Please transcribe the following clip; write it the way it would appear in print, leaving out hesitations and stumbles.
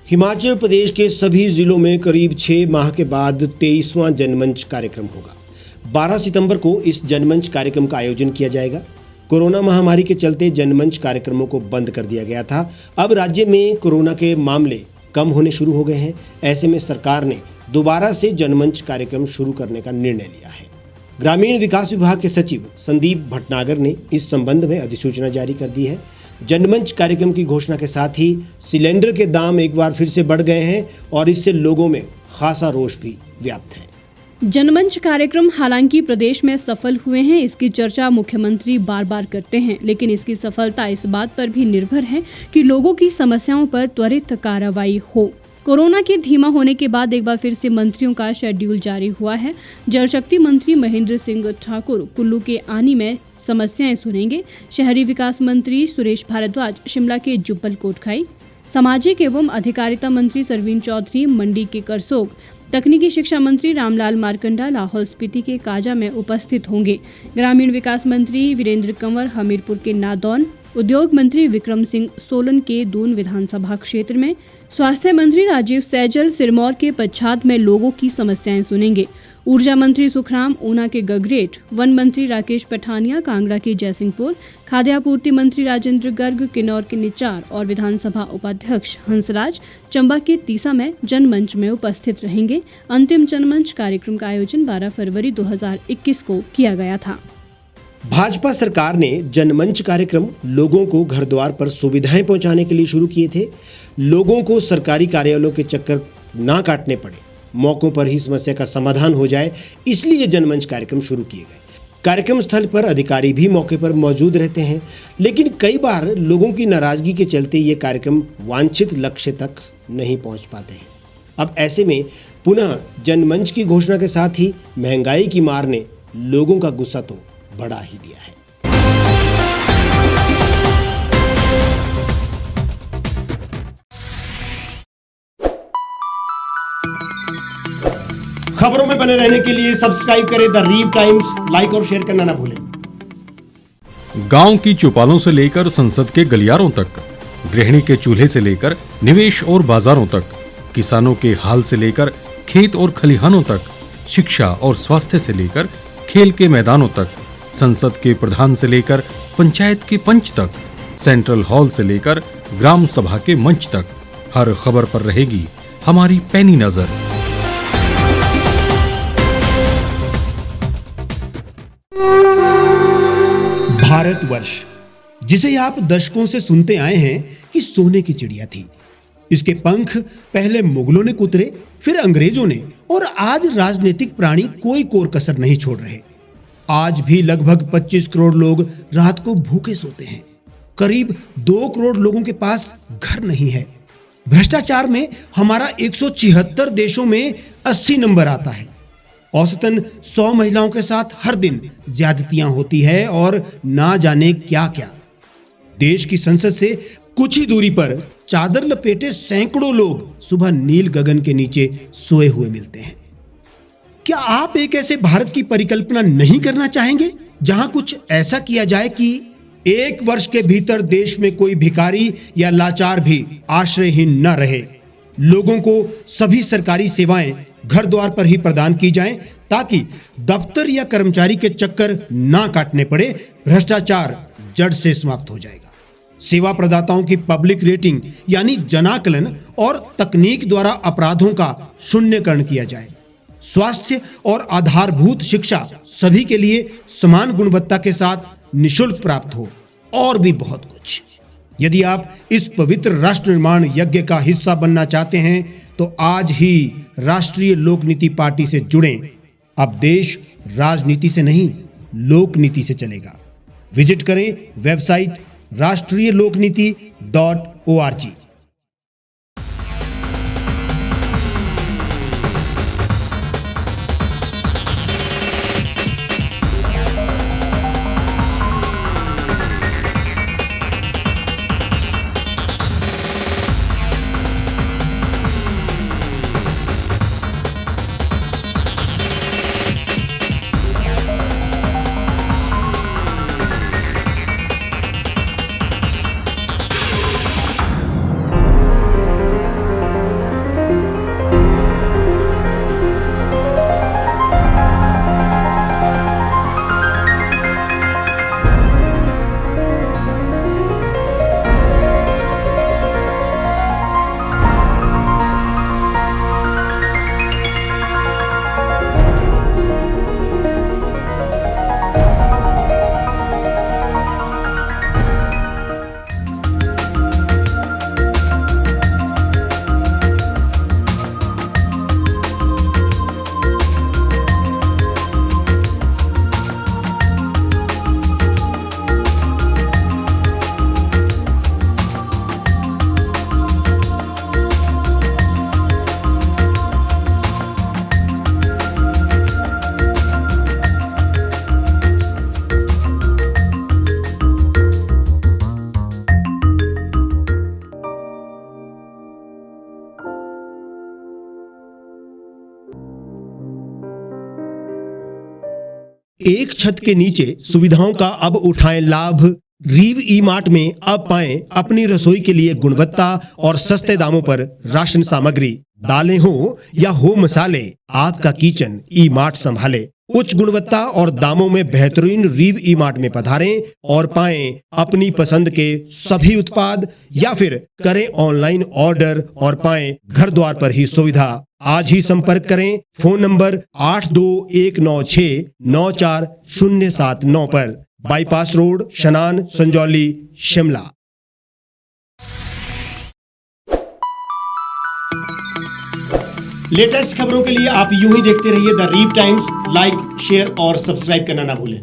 हिमाचल प्रदेश के सभी जिलों में करीब 6 माह के बाद 23वां जनमंच कार्यक्रम होगा। 12 सितंबर को इस जनमंच कार्यक्रम का आयोजन किया जाएगा। कोरोना महामारी के चलते जनमंच कार्यक्रमों को बंद कर दिया गया था। अब राज्य में कोरोना के मामले कम होने शुरू हो गए हैं। ऐसे में सरकार ने दोबारा से जनमंच कार्यक्रम शुरू करने का निर्णय लिया है। ग्रामीण विकास विभाग के सचिव संदीप भटनागर ने इस संबंध में अधिसूचना जारी कर दी है। जनमंच कार्यक्रम की घोषणा के साथ ही सिलेंडर के दाम एक बार फिर से बढ़ गए हैं और इससे लोगों में खासा रोष भी व्याप्त है। जनमंच कार्यक्रम हालांकि प्रदेश में सफल हुए हैं, इसकी चर्चा मुख्यमंत्री बार बार करते हैं, लेकिन इसकी सफलता इस बात पर भी निर्भर है कि लोगों की समस्याओं पर त्वरित कार्रवाई हो। कोरोना के धीमा होने के बाद एक बार फिर से मंत्रियों का शेड्यूल जारी हुआ है। जल शक्ति मंत्री महेंद्र सिंह ठाकुर कुल्लू के आनी में समस्याएं सुनेंगे। शहरी विकास मंत्री सुरेश भारद्वाज शिमला के जुब्बल कोटखाई, सामाजिक एवं अधिकारिता मंत्री सरवीन चौधरी मंडी के करसोग, तकनीकी शिक्षा मंत्री रामलाल मारकंडा लाहौल स्पीति के काजा में उपस्थित होंगे। ग्रामीण विकास मंत्री वीरेंद्र कंवर हमीरपुर के नादौन, उद्योग मंत्री विक्रम सिंह सोलन के दून विधानसभा क्षेत्र में, स्वास्थ्य मंत्री राजीव सैजल सिरमौर के पच्छाद में लोगों की समस्याएं सुनेंगे। ऊर्जा मंत्री सुखराम ऊना के गगरेट, वन मंत्री राकेश पठानिया कांगड़ा के जयसिंहपुर, खाद्य आपूर्ति मंत्री राजेंद्र गर्ग किन्नौर के निचार और विधानसभा उपाध्यक्ष हंसराज चंबा के तीसा में जनमंच में उपस्थित रहेंगे। अंतिम जनमंच कार्यक्रम का आयोजन 12 फरवरी 2021 को किया गया था। भाजपा सरकार ने जनमंच कार्यक्रम लोगों को घर द्वार पर सुविधाएं पहुंचाने के लिए शुरू किए थे। लोगों को सरकारी कार्यालयों के चक्कर ना काटने पड़े, मौकों पर ही समस्या का समाधान हो जाए, इसलिए जनमंच कार्यक्रम शुरू किए गए। कार्यक्रम स्थल पर अधिकारी भी मौके पर मौजूद रहते हैं, लेकिन कई बार लोगों की नाराजगी के चलते ये कार्यक्रम वांछित लक्ष्य तक नहीं पहुंच पाते हैं। अब ऐसे में पुनः जनमंच की घोषणा के साथ ही महंगाई की मार ने लोगों का गुस्सा तो बढ़ा ही दिया है। खबरों में बने रहने के लिए सब्सक्राइब करें द रीव टाइम्स, लाइक और शेयर करना ना भूलें। गांव की चौपालों से लेकर संसद के गलियारों तक, गृहिणी के चूल्हे से लेकर निवेश और बाजारों तक, किसानों के हाल से लेकर खेत और खलिहानों तक, शिक्षा और स्वास्थ्य से लेकर खेल के मैदानों तक, संसद के प्रधान से लेकर पंचायत के पंच तक, सेंट्रल हॉल से लेकर ग्राम सभा के मंच तक, हर खबर पर रहेगी हमारी पैनी नजर। भारतवर्ष, जिसे आप दशकों से सुनते आए हैं कि सोने की चिड़िया थी। इसके पंख पहले मुगलों ने कुतरे, फिर अंग्रेजों ने, और आज राजनीतिक प्राणी कोई कोर कसर नहीं छोड़ रहे। आज भी लगभग 25 करोड़ लोग रात को भूखे सोते हैं। करीब 2 करोड़ लोगों के पास घर नहीं है। भ्रष्टाचार में हमारा 176 देशों में 80 नंबर आता है। औसतन 100 महिलाओं के साथ हर दिन ज्यादतियां होती है और ना जाने क्या क्या। देश की संसद से कुछ ही दूरी पर चादर लपेटे सैकड़ों लोग सुबह नील गगन के नीचे सोए हुए मिलते हैं। क्या आप एक ऐसे भारत की परिकल्पना नहीं करना चाहेंगे जहां कुछ ऐसा किया जाए कि 1 वर्ष के भीतर देश में कोई भिखारी या लाचार भी आश्रयहीन न रहे? लोगों को सभी सरकारी सेवाएं घर द्वार पर ही प्रदान की जाएं, ताकि दफ्तर या कर्मचारी के चक्कर ना काटने पड़े। भ्रष्टाचार जड़ से समाप्त हो जाएगा। सेवा प्रदाताओं की पब्लिक रेटिंग यानी जनाकलन और तकनीक द्वारा अपराधों का शून्यकरण किया जाए। स्वास्थ्य और आधारभूत शिक्षा सभी के लिए समान गुणवत्ता के साथ निःशुल्क प्राप्त हो, और भी बहुत कुछ। यदि आप इस पवित्र राष्ट्र निर्माण यज्ञ का हिस्सा बनना चाहते हैं तो आज ही राष्ट्रीय लोक नीति पार्टी से जुड़ें। अब देश राजनीति से नहीं, लोक नीति से चलेगा। विजिट करें वेबसाइट rashtriyalokniti.org। एक छत के नीचे सुविधाओं का अब उठाएं लाभ। रीव ई मार्ट में अब पाएं अपनी रसोई के लिए गुणवत्ता और सस्ते दामों पर राशन सामग्री। दालें हो या हो मसाले, आपका किचन ई मार्ट संभाले। उच्च गुणवत्ता और दामों में बेहतरीन रीव ई मार्ट में पधारें और पाएं अपनी पसंद के सभी उत्पाद, या फिर करें ऑनलाइन ऑर्डर और पाएं घर द्वार पर ही सुविधा। आज ही संपर्क करें फोन नंबर 8219694079 पर, बाईपास रोड, शनान, संजौली, शिमला। लेटेस्ट खबरों के लिए आप यूं ही देखते रहिए द रीव टाइम्स। लाइक, शेयर और सब्सक्राइब करना ना भूलें।